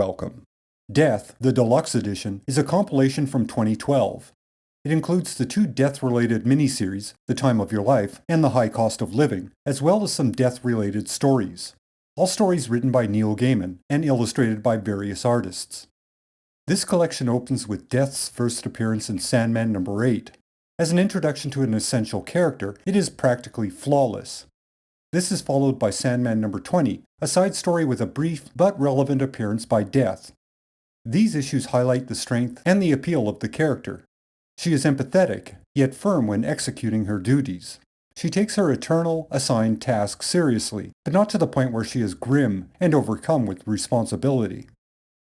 welcome. Death, the Deluxe Edition, is a compilation from 2012. It includes the 2 death-related miniseries, The Time of Your Life and The High Cost of Living, as well as some death-related stories. All stories written by Neil Gaiman and illustrated by various artists. This collection opens with Death's first appearance in Sandman number 8. As an introduction to an essential character, it is practically flawless. This is followed by Sandman number 20, a side story with a brief but relevant appearance by Death. These issues highlight the strength and the appeal of the character. She is empathetic, yet firm when executing her duties. She takes her eternal, assigned task seriously, but not to the point where she is grim and overcome with responsibility.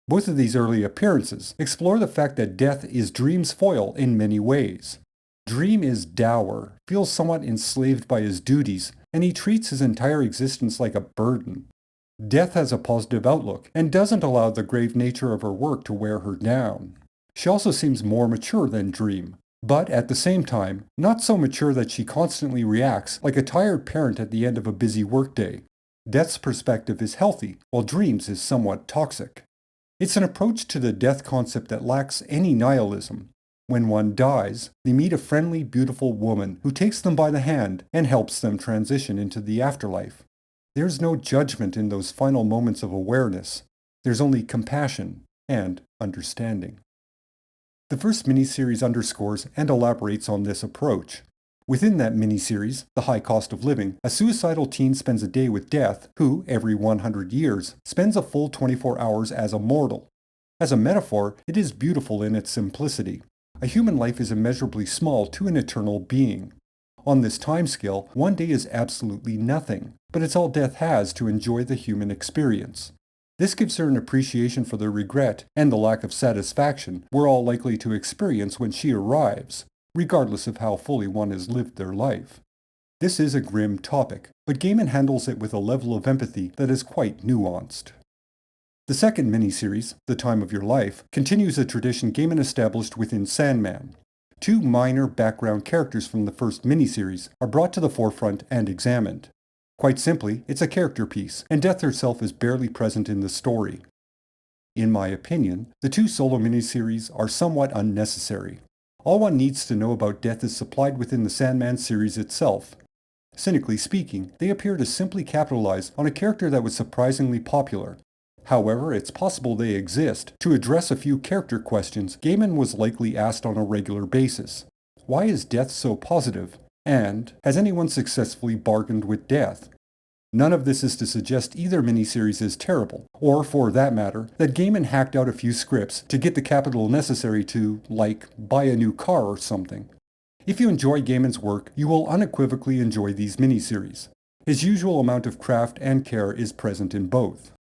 Both of these early appearances explore the fact that Death is Dream's foil in many ways. Dream is dour, feels somewhat enslaved by his duties, and he treats his entire existence like a burden. Death has a positive outlook, and doesn't allow the grave nature of her work to wear her down. She also seems more mature than Dream, but at the same time, not so mature that she constantly reacts like a tired parent at the end of a busy workday. Death's perspective is healthy, while Dream's is somewhat toxic. It's an approach to the death concept that lacks any nihilism. When one dies, they meet a friendly, beautiful woman who takes them by the hand and helps them transition into the afterlife. There's no judgment in those final moments of awareness. There's only compassion and understanding. The first miniseries underscores and elaborates on this approach. Within that miniseries, The High Cost of Living, a suicidal teen spends a day with Death, who, every 100 years, spends a full 24 hours as a mortal. As a metaphor, it is beautiful in its simplicity. A human life is immeasurably small to an eternal being. On this timescale, one day is absolutely nothing, but it's all Death has to enjoy the human experience. This gives her an appreciation for the regret and the lack of satisfaction we're all likely to experience when she arrives, regardless of how fully one has lived their life. This is a grim topic, but Gaiman handles it with a level of empathy that is quite nuanced. The second miniseries, The Time of Your Life, continues a tradition Gaiman established within Sandman. 2 minor background characters from the first miniseries are brought to the forefront and examined. Quite simply, it's a character piece, and Death herself is barely present in the story. In my opinion, the 2 solo miniseries are somewhat unnecessary. All one needs to know about Death is supplied within the Sandman series itself. Cynically speaking, they appear to simply capitalize on a character that was surprisingly popular. However, it's possible they exist to address a few character questions Gaiman was likely asked on a regular basis. Why is Death so positive? And has anyone successfully bargained with Death? None of this is to suggest either miniseries is terrible, or for that matter, that Gaiman hacked out a few scripts to get the capital necessary to, like, buy a new car or something. If you enjoy Gaiman's work, you will unequivocally enjoy these miniseries. His usual amount of craft and care is present in both.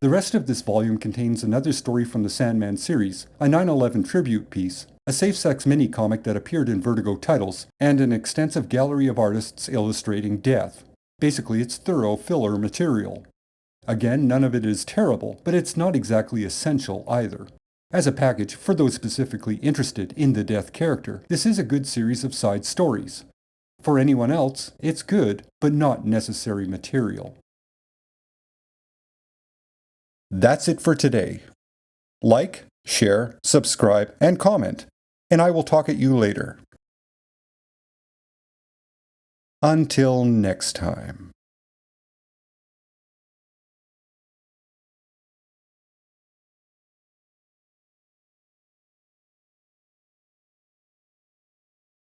The rest of this volume contains another story from the Sandman series, a 9/11 tribute piece, a safe-sex mini-comic that appeared in Vertigo titles, and an extensive gallery of artists illustrating Death. Basically, it's thorough filler material. Again, none of it is terrible, but it's not exactly essential either. As a package, for those specifically interested in the Death character, this is a good series of side stories. For anyone else, it's good, but not necessary material. That's it for today. Like, share, subscribe, and comment, and I will talk at you later. Until next time.